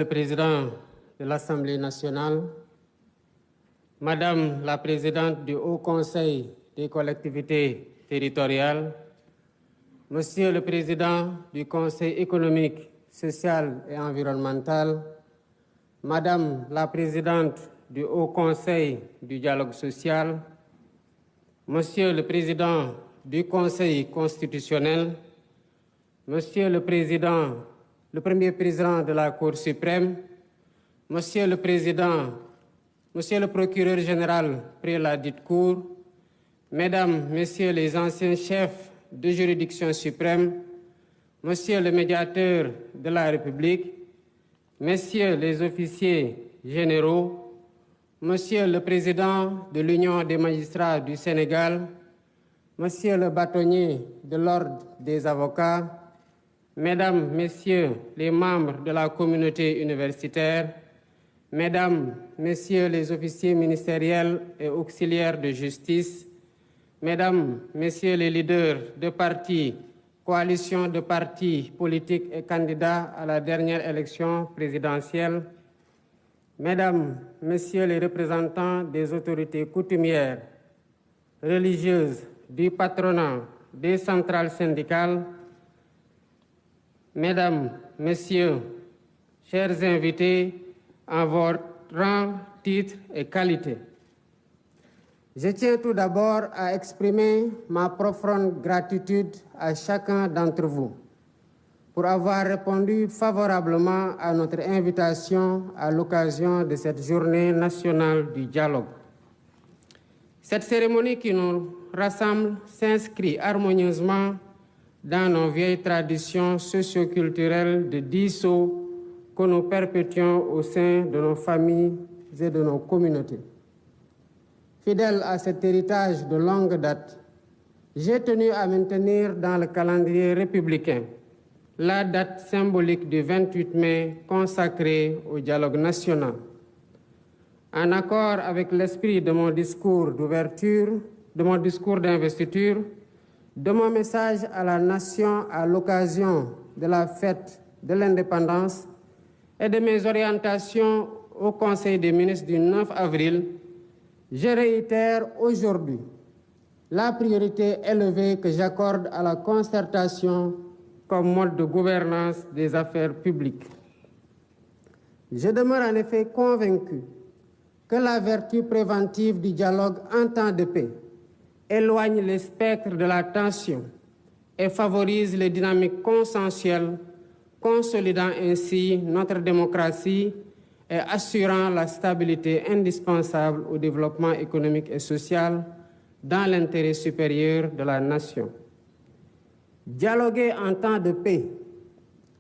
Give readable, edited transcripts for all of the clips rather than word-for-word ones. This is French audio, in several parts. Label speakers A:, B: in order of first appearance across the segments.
A: le Président de l'Assemblée nationale, Madame la Présidente du Haut Conseil des collectivités territoriales, Monsieur le Président du Conseil économique, social et environnemental, Madame la Présidente du Haut Conseil du dialogue social, Monsieur le Président du Conseil constitutionnel, Monsieur le Premier Président de la Cour suprême, Monsieur le Procureur général près la dite Cour, Mesdames, Messieurs les anciens chefs de juridiction suprême, Monsieur le Médiateur de la République, Messieurs les officiers généraux, Monsieur le Président de l'Union des magistrats du Sénégal, Monsieur le bâtonnier de l'Ordre des avocats, Mesdames, Messieurs les membres de la communauté universitaire, Mesdames, Messieurs les officiers ministériels et auxiliaires de justice, Mesdames, Messieurs les leaders de partis, coalitions de partis politiques et candidats à la dernière élection présidentielle, Mesdames, Messieurs les représentants des autorités coutumières, religieuses, du patronat, des centrales syndicales, Mesdames, Messieurs, chers invités, en votre rang, titre et qualité. Je tiens tout d'abord à exprimer ma profonde gratitude à chacun d'entre vous pour avoir répondu favorablement à notre invitation à l'occasion de cette journée nationale du dialogue. Cette cérémonie qui nous rassemble s'inscrit harmonieusement dans nos vieilles traditions socio-culturelles de dialogue que nous perpétuons au sein de nos familles et de nos communautés. Fidèle à cet héritage de longue date, j'ai tenu à maintenir dans le calendrier républicain la date symbolique du 28 mai consacrée au dialogue national. En accord avec l'esprit de mon discours d'ouverture, de mon discours d'investiture, de mon message à la nation à l'occasion de la fête de l'indépendance et de mes orientations au Conseil des ministres du 9 avril, je réitère aujourd'hui la priorité élevée que j'accorde à la concertation comme mode de gouvernance des affaires publiques. Je demeure en effet convaincu que la vertu préventive du dialogue en temps de paix éloigne les spectres de la tension et favorise les dynamiques consensuelles, consolidant ainsi notre démocratie et assurant la stabilité indispensable au développement économique et social dans l'intérêt supérieur de la nation. Dialoguer en temps de paix,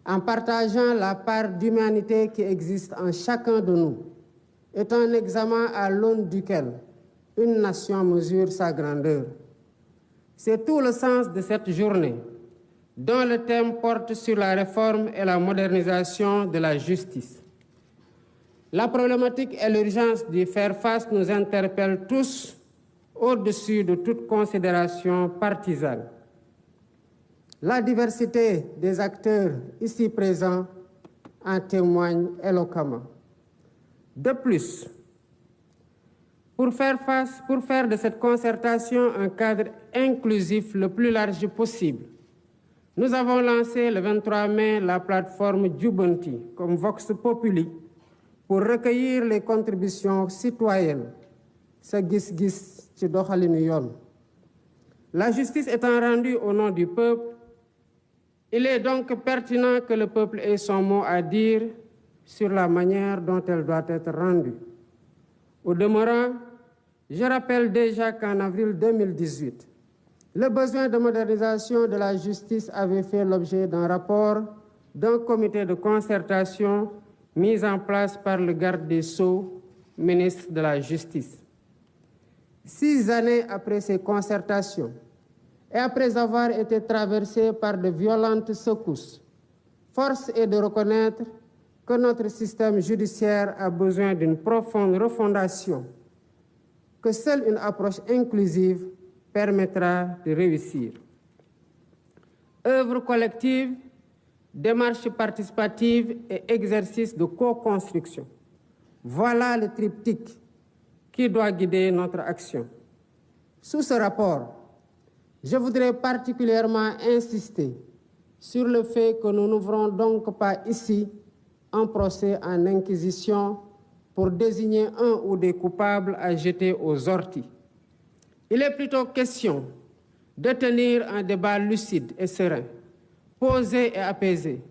A: en partageant la part d'humanité qui existe en chacun de nous, est un examen à l'aune duquel une nation mesure sa grandeur. C'est tout le sens de cette journée, dont le thème porte sur la réforme et la modernisation de la justice. La problématique et l'urgence d'y faire face nous interpellent tous au-dessus de toute considération partisane. La diversité des acteurs ici présents en témoigne éloquemment. De plus, pour faire de cette concertation un cadre inclusif le plus large possible, nous avons lancé le 23 mai la plateforme Jubanti comme Vox Populi pour recueillir les contributions citoyennes. Sa gis-gis ci doxalinu yoon. La justice étant rendue au nom du peuple, il est donc pertinent que le peuple ait son mot à dire sur la manière dont elle doit être rendue. Au demeurant, je rappelle déjà qu'en avril 2018, le besoin de modernisation de la justice avait fait l'objet d'un rapport d'un comité de concertation mis en place par le garde des Sceaux, ministre de la Justice. 6 années après ces concertations, et après avoir été traversées par de violentes secousses, force est de reconnaître que notre système judiciaire a besoin d'une profonde refondation, que seule une approche inclusive permettra de réussir. Œuvre collective démarche participative et exercice de co-construction. Voilà le triptyque qui doit guider notre action. Sous ce rapport, je voudrais particulièrement insister sur le fait que nous n'ouvrons donc pas ici un procès en inquisition pour désigner un ou des coupables à jeter aux orties. Il est plutôt question de tenir un débat lucide et serein, posé et apaisé,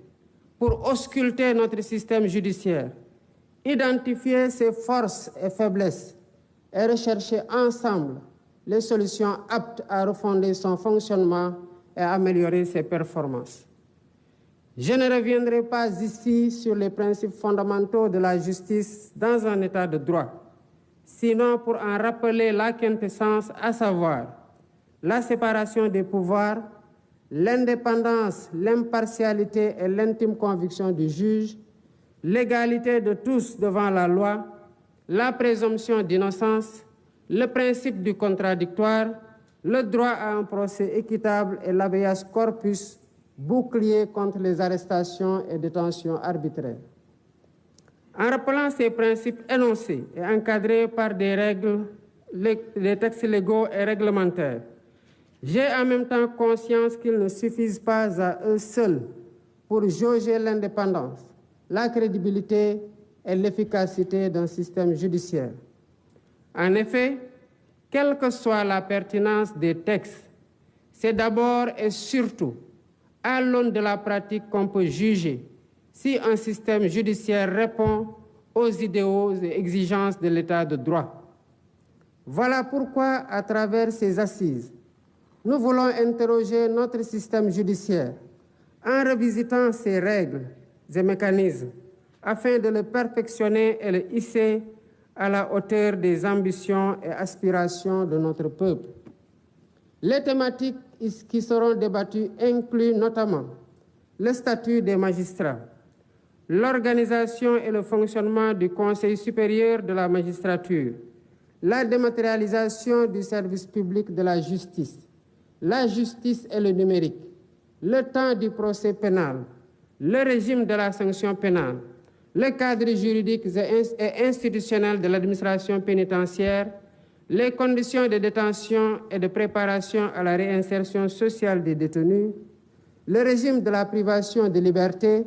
A: pour ausculter notre système judiciaire, identifier ses forces et faiblesses et rechercher ensemble les solutions aptes à refonder son fonctionnement et à améliorer ses performances. Je ne reviendrai pas ici sur les principes fondamentaux de la justice dans un état de droit, sinon pour en rappeler la quintessence, à savoir la séparation des pouvoirs, l'indépendance, l'impartialité et l'intime conviction du juge, l'égalité de tous devant la loi, la présomption d'innocence, le principe du contradictoire, le droit à un procès équitable et l'habeas corpus, bouclier contre les arrestations et détentions arbitraires. En rappelant ces principes énoncés et encadrés par des règles, des textes légaux et réglementaires, j'ai en même temps conscience qu'ils ne suffisent pas à eux seuls pour jauger l'indépendance, la crédibilité et l'efficacité d'un système judiciaire. En effet, quelle que soit la pertinence des textes, c'est d'abord et surtout à l'aune de la pratique qu'on peut juger si un système judiciaire répond aux idéaux et exigences de l'état de droit. Voilà pourquoi, à travers ces assises, nous voulons interroger notre système judiciaire en revisitant ses règles et mécanismes afin de le perfectionner et le hisser à la hauteur des ambitions et aspirations de notre peuple. Les thématiques qui seront débattues incluent notamment le statut des magistrats, l'organisation et le fonctionnement du Conseil supérieur de la magistrature, la dématérialisation du service public de la justice et le numérique, le temps du procès pénal, le régime de la sanction pénale, le cadre juridique et institutionnel de l'administration pénitentiaire, les conditions de détention et de préparation à la réinsertion sociale des détenus, le régime de la privation de liberté,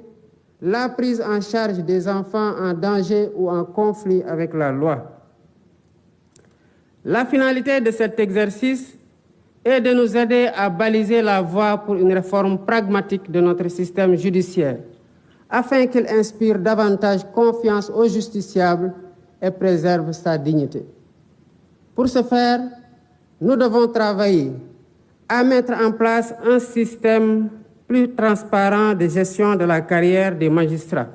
A: la prise en charge des enfants en danger ou en conflit avec la loi. La finalité de cet exercice est de nous aider à baliser la voie pour une réforme pragmatique de notre système judiciaire, afin qu'il inspire davantage confiance aux justiciables et préserve sa dignité. Pour ce faire, nous devons travailler à mettre en place un système plus transparent de gestion de la carrière des magistrats,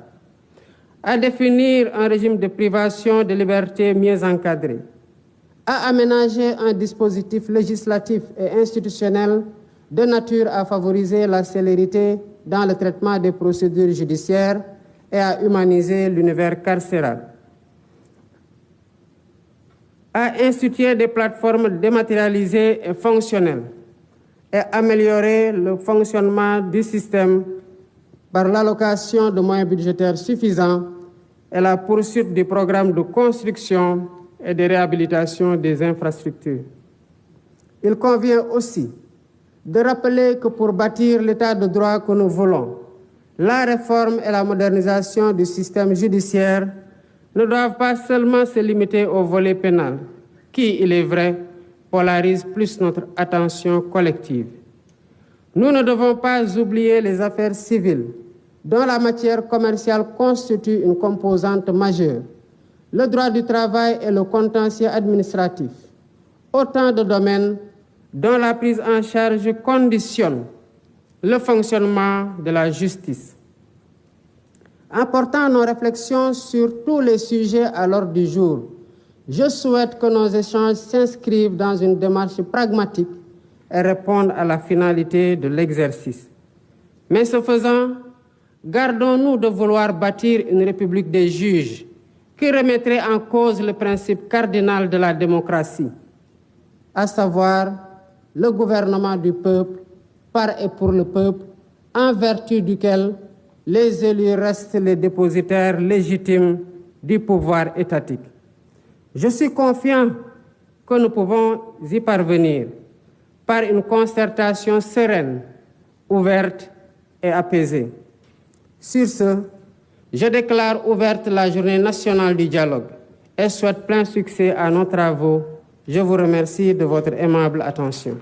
A: à définir un régime de privation de liberté mieux encadré, à aménager un dispositif législatif et institutionnel de nature à favoriser la célérité dans le traitement des procédures judiciaires et à humaniser l'univers carcéral, à instituer des plateformes dématérialisées et fonctionnelles et améliorer le fonctionnement du système par l'allocation de moyens budgétaires suffisants et la poursuite du programme de construction et de réhabilitation des infrastructures. Il convient aussi de rappeler que pour bâtir l'état de droit que nous voulons, la réforme et la modernisation du système judiciaire ne doivent pas seulement se limiter au volet pénal, qui, il est vrai, polarise plus notre attention collective. Nous ne devons pas oublier les affaires civiles, dont la matière commerciale constitue une composante majeure, le droit du travail et le contentieux administratif, autant de domaines dont la prise en charge conditionne le fonctionnement de la justice. En portant nos réflexions sur tous les sujets à l'ordre du jour, je souhaite que nos échanges s'inscrivent dans une démarche pragmatique et répondent à la finalité de l'exercice. Mais ce faisant, gardons-nous de vouloir bâtir une république des juges qui remettrait en cause le principe cardinal de la démocratie, à savoir le gouvernement du peuple, par et pour le peuple, en vertu duquel les élus restent les dépositaires légitimes du pouvoir étatique. Je suis confiant que nous pouvons y parvenir par une concertation sereine, ouverte et apaisée. Sur ce, je déclare ouverte la Journée nationale du dialogue et souhaite plein succès à nos travaux. Je vous remercie de votre aimable attention.